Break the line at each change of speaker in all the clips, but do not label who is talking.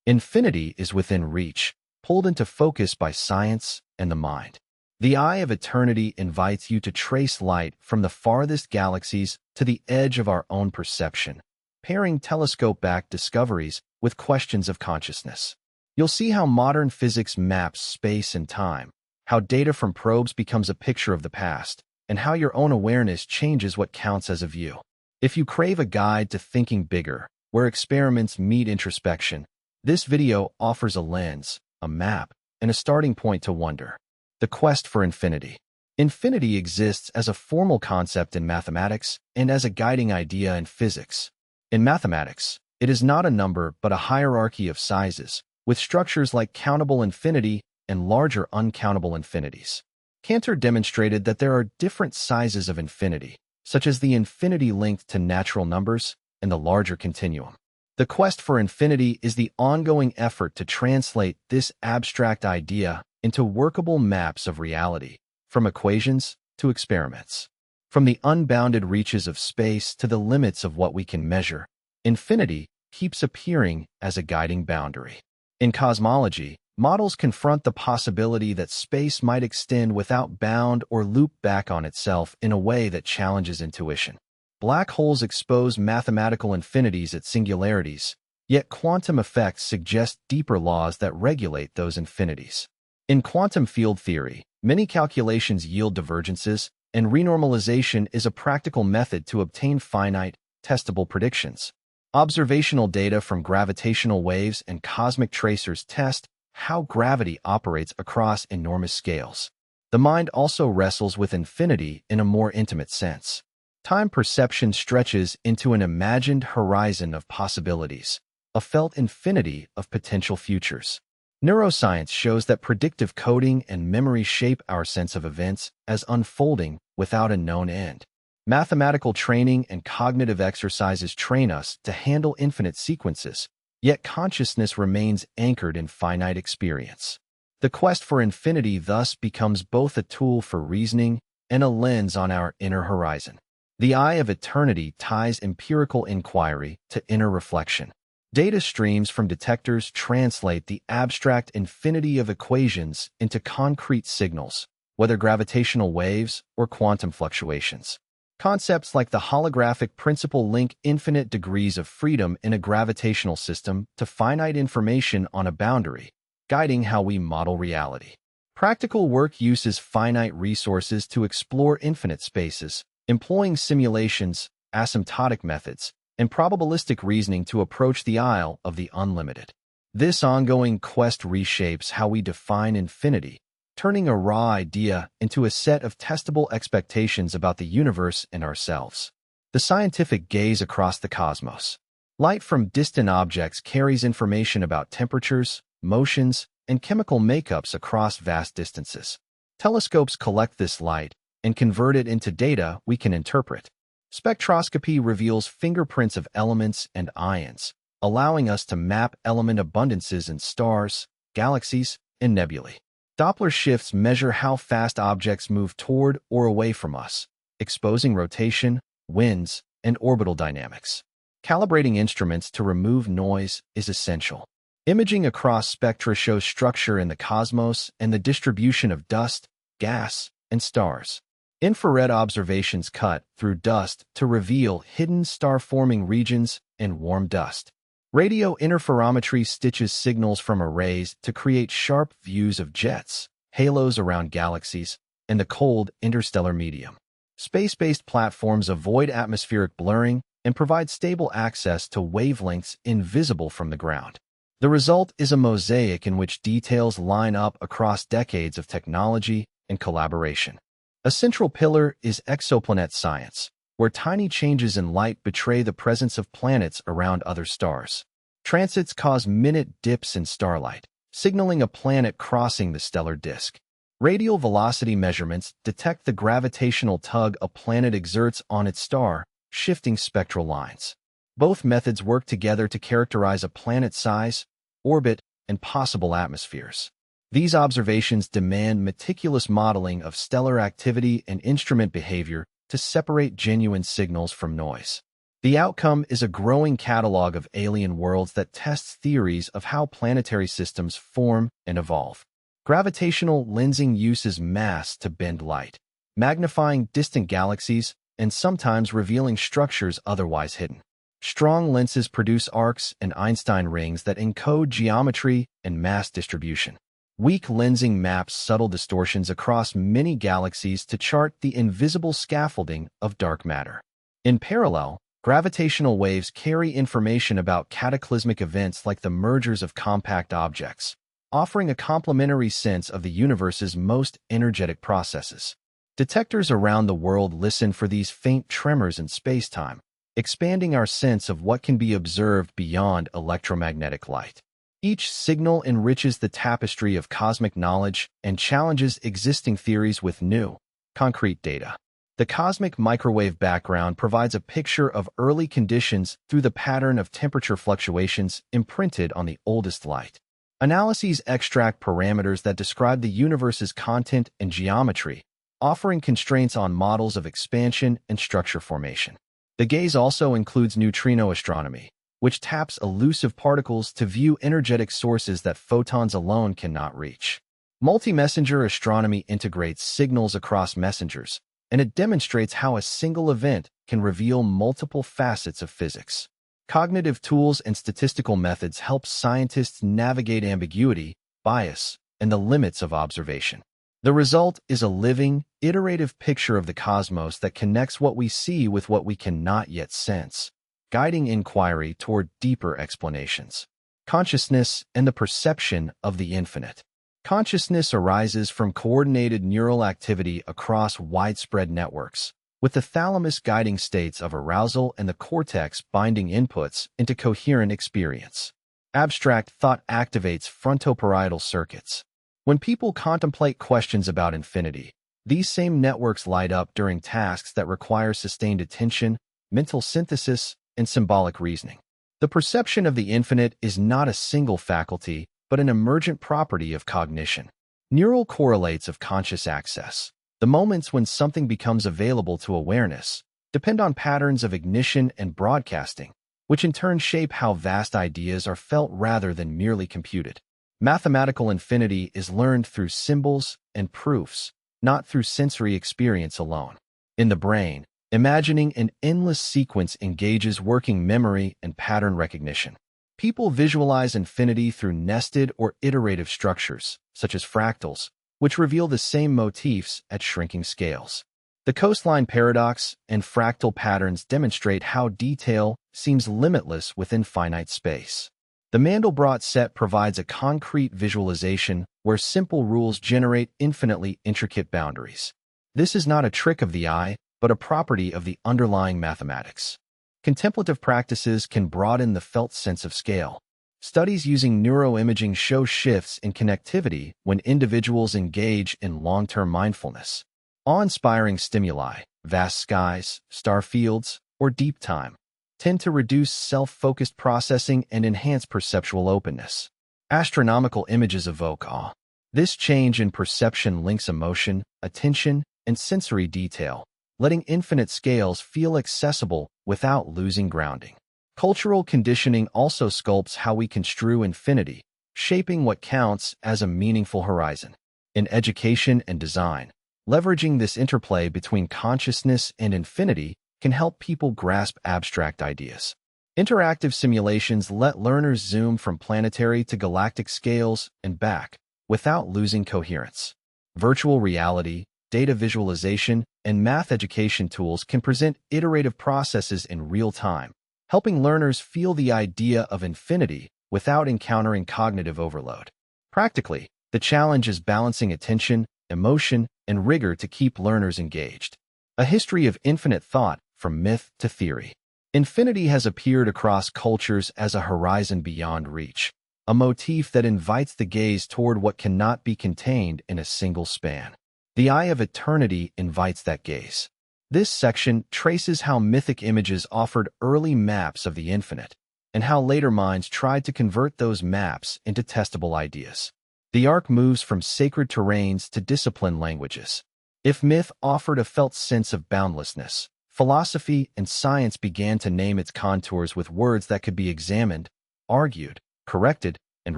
Infinity is within reach, pulled into focus by science and the mind. The eye of eternity invites you to trace light from the farthest galaxies to the edge of our own perception, pairing telescope-backed discoveries with questions of consciousness. You'll see how modern physics maps space and time, how data from probes becomes a picture of the past, and how your own awareness changes what counts as a view. If you crave a guide to thinking bigger, where experiments meet introspection, this video offers a lens, a map, and a starting point to wonder. The quest for infinity. Infinity exists as a formal concept in mathematics and as a guiding idea in physics. In mathematics, it is not a number but a hierarchy of sizes, with structures like countable infinity and larger uncountable infinities. Cantor demonstrated that there are different sizes of infinity, such as the infinity linked to natural numbers and the larger continuum. The quest for infinity is the ongoing effort to translate this abstract idea into workable maps of reality, from equations to experiments. From the unbounded reaches of space to the limits of what we can measure, infinity keeps appearing as a guiding boundary. In cosmology, models confront the possibility that space might extend without bound or loop back on itself in a way that challenges intuition. Black holes expose mathematical infinities at singularities, yet quantum effects suggest deeper laws that regulate those infinities. In quantum field theory, many calculations yield divergences, and renormalization is a practical method to obtain finite, testable predictions. Observational data from gravitational waves and cosmic tracers test how gravity operates across enormous scales. The mind also wrestles with infinity in a more intimate sense. Time perception stretches into an imagined horizon of possibilities, a felt infinity of potential futures. Neuroscience shows that predictive coding and memory shape our sense of events as unfolding without a known end. Mathematical training and cognitive exercises train us to handle infinite sequences, yet consciousness remains anchored in finite experience. The quest for infinity thus becomes both a tool for reasoning and a lens on our inner horizon. The eye of eternity ties empirical inquiry to inner reflection. Data streams from detectors translate the abstract infinity of equations into concrete signals, whether gravitational waves or quantum fluctuations. Concepts like the holographic principle link infinite degrees of freedom in a gravitational system to finite information on a boundary, guiding how we model reality. Practical work uses finite resources to explore infinite spaces, employing simulations, asymptotic methods, and probabilistic reasoning to approach the isle of the unlimited. This ongoing quest reshapes how we define infinity, turning a raw idea into a set of testable expectations about the universe and ourselves. The scientific gaze across the cosmos. Light from distant objects carries information about temperatures, motions, and chemical makeups across vast distances. Telescopes collect this light and convert it into data we can interpret. Spectroscopy reveals fingerprints of elements and ions, allowing us to map element abundances in stars, galaxies, and nebulae. Doppler shifts measure how fast objects move toward or away from us, exposing rotation, winds, and orbital dynamics. Calibrating instruments to remove noise is essential. Imaging across spectra shows structure in the cosmos and the distribution of dust, gas, and stars. Infrared observations cut through dust to reveal hidden star-forming regions and warm dust. Radio interferometry stitches signals from arrays to create sharp views of jets, halos around galaxies, and the cold interstellar medium. Space-based platforms avoid atmospheric blurring and provide stable access to wavelengths invisible from the ground. The result is a mosaic in which details line up across decades of technology and collaboration. A central pillar is exoplanet science, where tiny changes in light betray the presence of planets around other stars. Transits cause minute dips in starlight, signaling a planet crossing the stellar disk. Radial velocity measurements detect the gravitational tug a planet exerts on its star, shifting spectral lines. Both methods work together to characterize a planet's size, orbit, and possible atmospheres. These observations demand meticulous modeling of stellar activity and instrument behavior to separate genuine signals from noise. The outcome is a growing catalog of alien worlds that tests theories of how planetary systems form and evolve. Gravitational lensing uses mass to bend light, magnifying distant galaxies and sometimes revealing structures otherwise hidden. Strong lenses produce arcs and Einstein rings that encode geometry and mass distribution. Weak lensing maps subtle distortions across many galaxies to chart the invisible scaffolding of dark matter. In parallel, gravitational waves carry information about cataclysmic events like the mergers of compact objects, offering a complementary sense of the universe's most energetic processes. Detectors around the world listen for these faint tremors in spacetime, expanding our sense of what can be observed beyond electromagnetic light. Each signal enriches the tapestry of cosmic knowledge and challenges existing theories with new, concrete data. The cosmic microwave background provides a picture of early conditions through the pattern of temperature fluctuations imprinted on the oldest light. Analyses extract parameters that describe the universe's content and geometry, offering constraints on models of expansion and structure formation. The gaze also includes neutrino astronomy, which taps elusive particles to view energetic sources that photons alone cannot reach. Multi-messenger astronomy integrates signals across messengers, and it demonstrates how a single event can reveal multiple facets of physics. Cognitive tools and statistical methods help scientists navigate ambiguity, bias, and the limits of observation. The result is a living, iterative picture of the cosmos that connects what we see with what we cannot yet sense, guiding inquiry toward deeper explanations. Consciousness and the perception of the infinite. Consciousness arises from coordinated neural activity across widespread networks, with the thalamus guiding states of arousal and the cortex binding inputs into coherent experience. Abstract thought activates frontoparietal circuits. When people contemplate questions about infinity, these same networks light up during tasks that require sustained attention, mental synthesis, and symbolic reasoning. The perception of the infinite is not a single faculty, but an emergent property of cognition. Neural correlates of conscious access, the moments when something becomes available to awareness, depend on patterns of ignition and broadcasting, which in turn shape how vast ideas are felt rather than merely computed. Mathematical infinity is learned through symbols and proofs, not through sensory experience alone. In the brain, imagining an endless sequence engages working memory and pattern recognition. People visualize infinity through nested or iterative structures, such as fractals, which reveal the same motifs at shrinking scales. The coastline paradox and fractal patterns demonstrate how detail seems limitless within finite space. The Mandelbrot set provides a concrete visualization where simple rules generate infinitely intricate boundaries. This is not a trick of the eye, but a property of the underlying mathematics. Contemplative practices can broaden the felt sense of scale. Studies using neuroimaging show shifts in connectivity when individuals engage in long-term mindfulness. Awe-inspiring stimuli, vast skies, star fields, or deep time, tend to reduce self-focused processing and enhance perceptual openness. Astronomical images evoke awe. This change in perception links emotion, attention, and sensory detail, letting infinite scales feel accessible without losing grounding. Cultural conditioning also sculpts how we construe infinity, shaping what counts as a meaningful horizon. In education and design, leveraging this interplay between consciousness and infinity can help people grasp abstract ideas. Interactive simulations let learners zoom from planetary to galactic scales and back without losing coherence. Virtual reality, data visualization, and math education tools can present iterative processes in real time, helping learners feel the idea of infinity without encountering cognitive overload. Practically, the challenge is balancing attention, emotion, and rigor to keep learners engaged. A history of infinite thought from myth to theory. Infinity has appeared across cultures as a horizon beyond reach, a motif that invites the gaze toward what cannot be contained in a single span. The eye of eternity invites that gaze. This section traces how mythic images offered early maps of the infinite, and how later minds tried to convert those maps into testable ideas. The arc moves from sacred terrains to disciplined languages. If myth offered a felt sense of boundlessness, Philosophy and science began to name its contours with words that could be examined, argued, corrected, and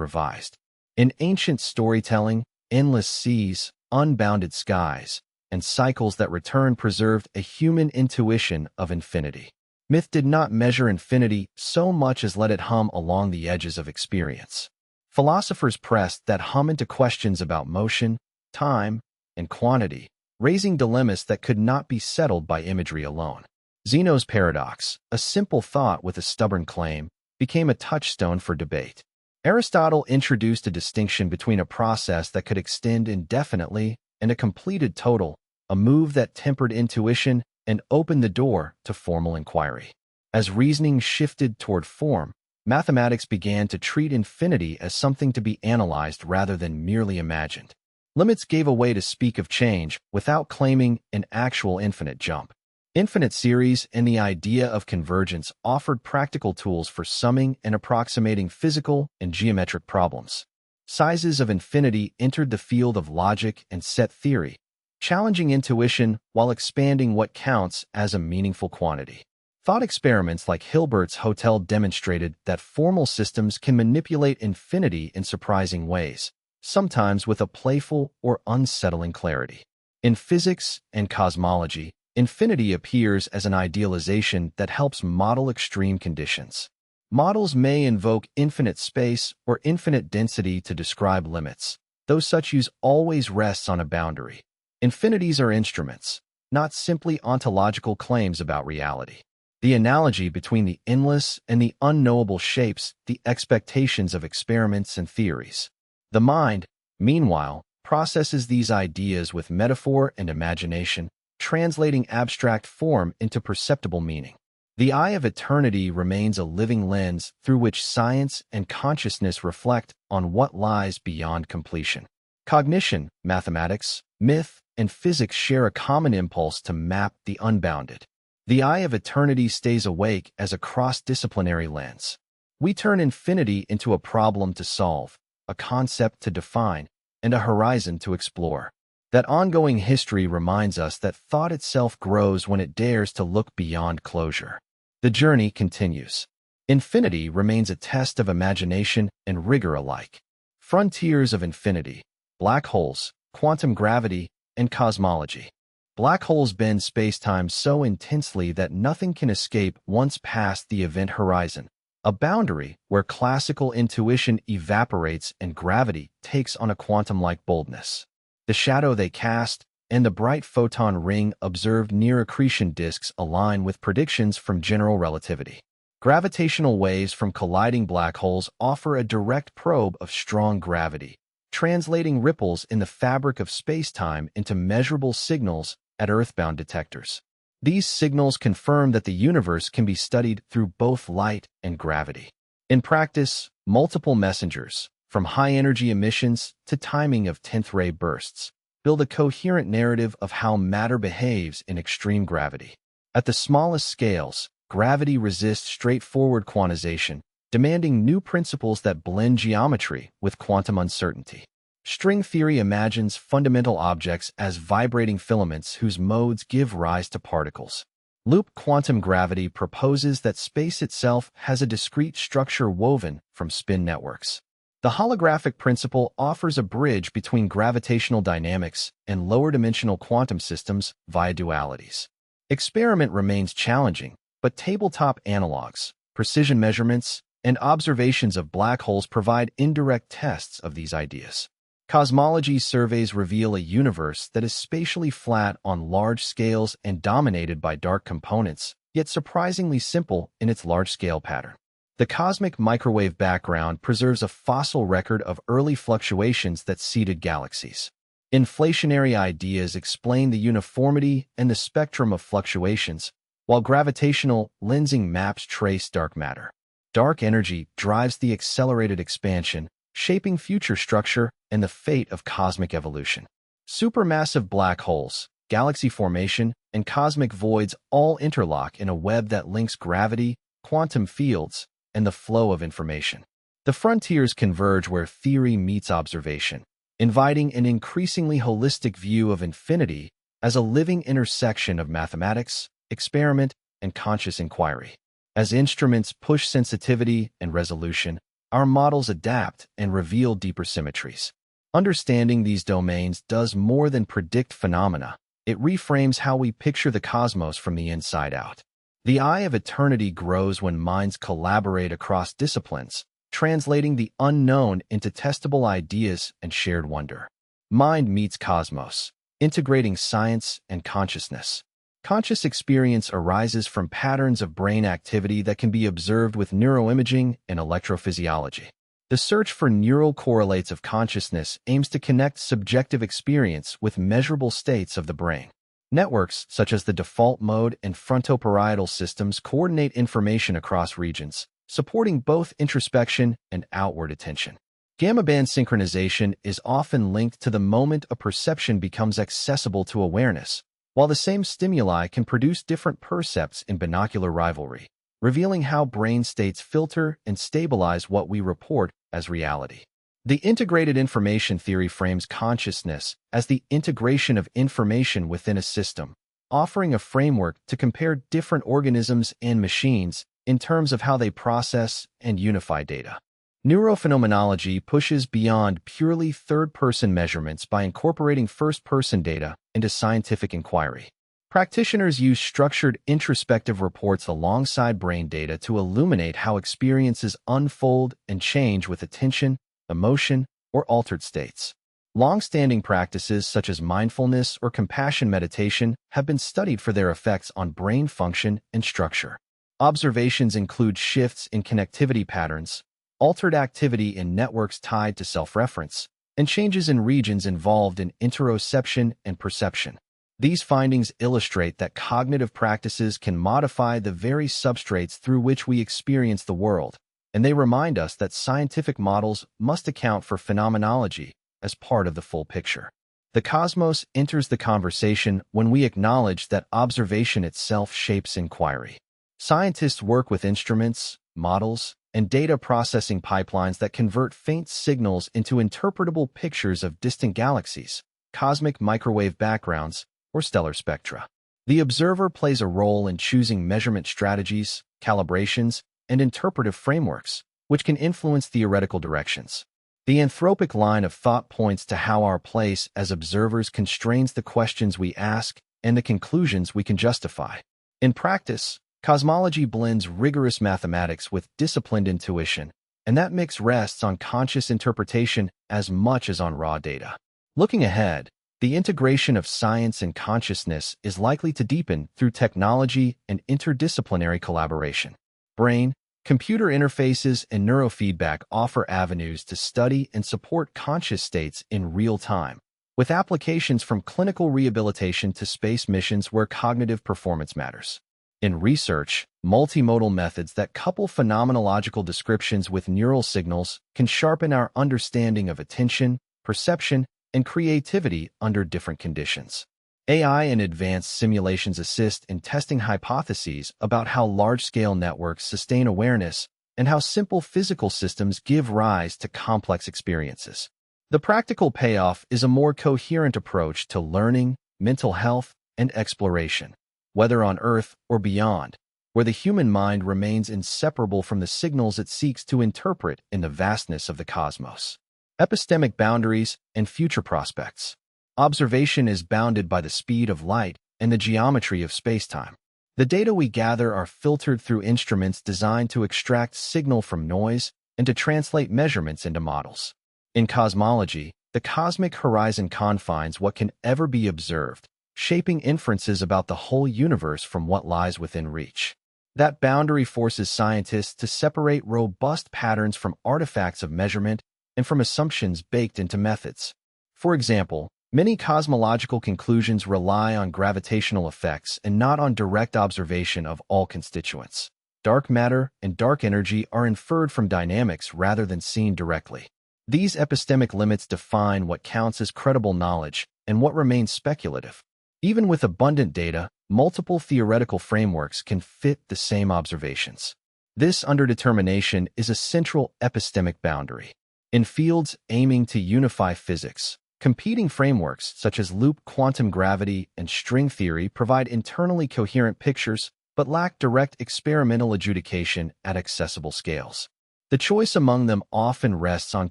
revised. In ancient storytelling, endless seas, unbounded skies, and cycles that return preserved a human intuition of infinity. Myth did not measure infinity so much as let it hum along the edges of experience. Philosophers pressed that hum into questions about motion, time, and quantity, raising dilemmas that could not be settled by imagery alone. Zeno's paradox, a simple thought with a stubborn claim, became a touchstone for debate. Aristotle introduced a distinction between a process that could extend indefinitely and a completed total, a move that tempered intuition and opened the door to formal inquiry. As reasoning shifted toward form, mathematics began to treat infinity as something to be analyzed rather than merely imagined. Limits gave way to speak of change without claiming an actual infinite jump. Infinite series and the idea of convergence offered practical tools for summing and approximating physical and geometric problems. Sizes of infinity entered the field of logic and set theory, challenging intuition while expanding what counts as a meaningful quantity. Thought experiments like Hilbert's Hotel demonstrated that formal systems can manipulate infinity in surprising ways, sometimes with a playful or unsettling clarity. In physics and cosmology, infinity appears as an idealization that helps model extreme conditions. Models may invoke infinite space or infinite density to describe limits, though such use always rests on a boundary. Infinities are instruments, not simply ontological claims about reality. The analogy between the endless and the unknowable shapes the expectations of experiments and theories. The mind, meanwhile, processes these ideas with metaphor and imagination, translating abstract form into perceptible meaning. The eye of eternity remains a living lens through which science and consciousness reflect on what lies beyond completion. Cognition, mathematics, myth, and physics share a common impulse to map the unbounded. The eye of eternity stays awake as a cross-disciplinary lens. We turn infinity into a problem to solve, a concept to define, and a horizon to explore. That ongoing history reminds us that thought itself grows when it dares to look beyond closure. The journey continues. Infinity remains a test of imagination and rigor alike. Frontiers of infinity, black holes, quantum gravity, and cosmology. Black holes bend space-time so intensely that nothing can escape once past the event horizon, a boundary where classical intuition evaporates and gravity takes on a quantum-like boldness. The shadow they cast and the bright photon ring observed near accretion disks align with predictions from general relativity. Gravitational waves from colliding black holes offer a direct probe of strong gravity, translating ripples in the fabric of space-time into measurable signals at earthbound detectors. These signals confirm that the universe can be studied through both light and gravity. In practice, multiple messengers, from high-energy emissions to timing of 10th-ray bursts, build a coherent narrative of how matter behaves in extreme gravity. At the smallest scales, gravity resists straightforward quantization, demanding new principles that blend geometry with quantum uncertainty. String theory imagines fundamental objects as vibrating filaments whose modes give rise to particles. Loop quantum gravity proposes that space itself has a discrete structure woven from spin networks. The holographic principle offers a bridge between gravitational dynamics and lower-dimensional quantum systems via dualities. Experiment remains challenging, but tabletop analogs, precision measurements, and observations of black holes provide indirect tests of these ideas. Cosmology surveys reveal a universe that is spatially flat on large scales and dominated by dark components, yet surprisingly simple in its large-scale pattern. The cosmic microwave background preserves a fossil record of early fluctuations that seeded galaxies. Inflationary ideas explain the uniformity and the spectrum of fluctuations, while gravitational lensing maps trace dark matter. Dark energy drives the accelerated expansion, shaping future structure and the fate of cosmic evolution. Supermassive black holes, galaxy formation, and cosmic voids all interlock in a web that links gravity, quantum fields, and the flow of information. The frontiers converge where theory meets observation, inviting an increasingly holistic view of infinity as a living intersection of mathematics, experiment, and conscious inquiry. As instruments push sensitivity and resolution, our models adapt and reveal deeper symmetries. Understanding these domains does more than predict phenomena. It reframes how we picture the cosmos from the inside out. The eye of eternity grows when minds collaborate across disciplines, translating the unknown into testable ideas and shared wonder. Mind meets cosmos, integrating science and consciousness. Conscious experience arises from patterns of brain activity that can be observed with neuroimaging and electrophysiology. The search for neural correlates of consciousness aims to connect subjective experience with measurable states of the brain. Networks, such as the default mode and frontoparietal systems, coordinate information across regions, supporting both introspection and outward attention. Gamma-band synchronization is often linked to the moment a perception becomes accessible to awareness, while the same stimuli can produce different percepts in binocular rivalry, revealing how brain states filter and stabilize what we report as reality. The integrated information theory frames consciousness as the integration of information within a system, offering a framework to compare different organisms and machines in terms of how they process and unify data. Neurophenomenology pushes beyond purely third-person measurements by incorporating first-person data into scientific inquiry. Practitioners use structured introspective reports alongside brain data to illuminate how experiences unfold and change with attention, emotion, or altered states. Long-standing practices such as mindfulness or compassion meditation have been studied for their effects on brain function and structure. Observations include shifts in connectivity patterns, altered activity in networks tied to self-reference, and changes in regions involved in interoception and perception. These findings illustrate that cognitive practices can modify the very substrates through which we experience the world, and they remind us that scientific models must account for phenomenology as part of the full picture. The cosmos enters the conversation when we acknowledge that observation itself shapes inquiry. Scientists work with instruments, models, and data processing pipelines that convert faint signals into interpretable pictures of distant galaxies, cosmic microwave backgrounds, or stellar spectra. The observer plays a role in choosing measurement strategies, calibrations, and interpretive frameworks, which can influence theoretical directions. The anthropic line of thought points to how our place as observers constrains the questions we ask and the conclusions we can justify. In practice, cosmology blends rigorous mathematics with disciplined intuition, and that mix rests on conscious interpretation as much as on raw data. Looking ahead, the integration of science and consciousness is likely to deepen through technology and interdisciplinary collaboration. Brain, computer interfaces, and neurofeedback offer avenues to study and support conscious states in real time, with applications from clinical rehabilitation to space missions where cognitive performance matters. In research, multimodal methods that couple phenomenological descriptions with neural signals can sharpen our understanding of attention, perception, and creativity under different conditions. AI and advanced simulations assist in testing hypotheses about how large-scale networks sustain awareness and how simple physical systems give rise to complex experiences. The practical payoff is a more coherent approach to learning, mental health, and exploration, whether on Earth or beyond, where the human mind remains inseparable from the signals it seeks to interpret in the vastness of the cosmos. Epistemic boundaries and future prospects. Observation is bounded by the speed of light and the geometry of spacetime. The data we gather are filtered through instruments designed to extract signal from noise and to translate measurements into models. In cosmology, the cosmic horizon confines what can ever be observed, shaping inferences about the whole universe from what lies within reach. That boundary forces scientists to separate robust patterns from artifacts of measurement and from assumptions baked into methods. For example, many cosmological conclusions rely on gravitational effects and not on direct observation of all constituents. Dark matter and dark energy are inferred from dynamics rather than seen directly. These epistemic limits define what counts as credible knowledge and what remains speculative. Even with abundant data, multiple theoretical frameworks can fit the same observations. This underdetermination is a central epistemic boundary. In fields aiming to unify physics, Competing frameworks such as loop quantum gravity and string theory provide internally coherent pictures but lack direct experimental adjudication at accessible scales. The choice among them often rests on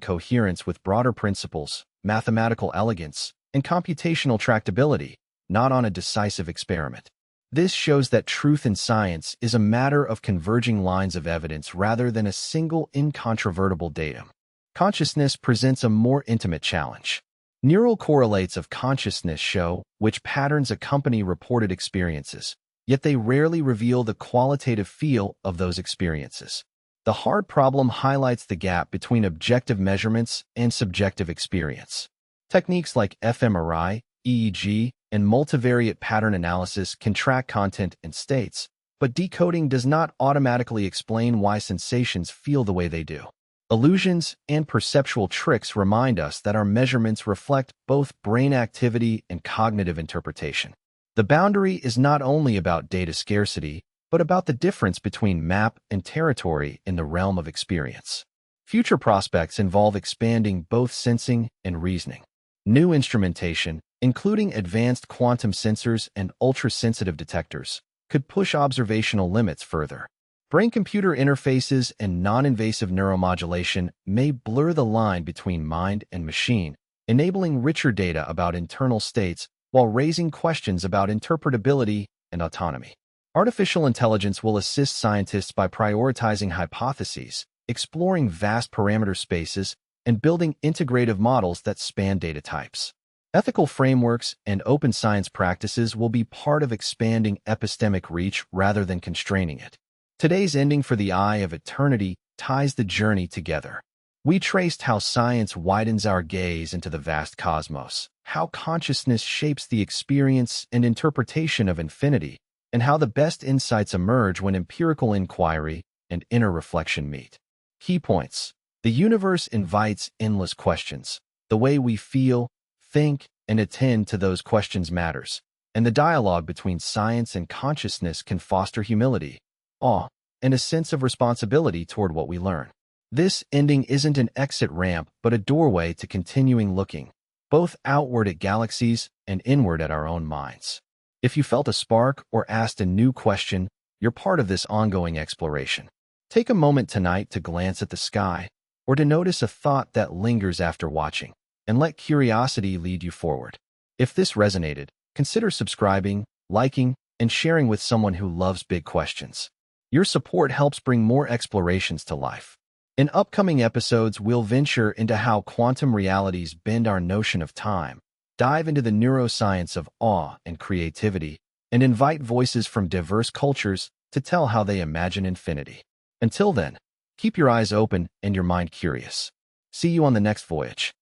coherence with broader principles, mathematical elegance, and computational tractability, not on a decisive experiment. This shows that truth in science is a matter of converging lines of evidence rather than a single incontrovertible datum. Consciousness presents a more intimate challenge. Neural correlates of consciousness show which patterns accompany reported experiences, yet they rarely reveal the qualitative feel of those experiences. The hard problem highlights the gap between objective measurements and subjective experience. Techniques like fMRI, EEG, and multivariate pattern analysis can track content and states, but decoding does not automatically explain why sensations feel the way they do. Illusions and perceptual tricks remind us that our measurements reflect both brain activity and cognitive interpretation. The boundary is not only about data scarcity, but about the difference between map and territory in the realm of experience. Future prospects involve expanding both sensing and reasoning. New instrumentation, including advanced quantum sensors and ultra-sensitive detectors, could push observational limits further. Brain-computer interfaces and non-invasive neuromodulation may blur the line between mind and machine, enabling richer data about internal states while raising questions about interpretability and autonomy. Artificial intelligence will assist scientists by prioritizing hypotheses, exploring vast parameter spaces, and building integrative models that span data types. Ethical frameworks and open science practices will be part of expanding epistemic reach rather than constraining it. Today's ending for the Eye of Eternity ties the journey together. We traced how science widens our gaze into the vast cosmos, how consciousness shapes the experience and interpretation of infinity, and how the best insights emerge when empirical inquiry and inner reflection meet. Key points. The universe invites endless questions. The way we feel, think, and attend to those questions matters, and the dialogue between science and consciousness can foster humility, awe, and a sense of responsibility toward what we learn. This ending isn't an exit ramp, but a doorway to continuing looking, both outward at galaxies and inward at our own minds. If you felt a spark or asked a new question, you're part of this ongoing exploration. Take a moment tonight to glance at the sky, or to notice a thought that lingers after watching, and let curiosity lead you forward. If this resonated, consider subscribing, liking, and sharing with someone who loves big questions. Your support helps bring more explorations to life. In upcoming episodes, we'll venture into how quantum realities bend our notion of time, dive into the neuroscience of awe and creativity, and invite voices from diverse cultures to tell how they imagine infinity. Until then, keep your eyes open and your mind curious. See you on the next voyage.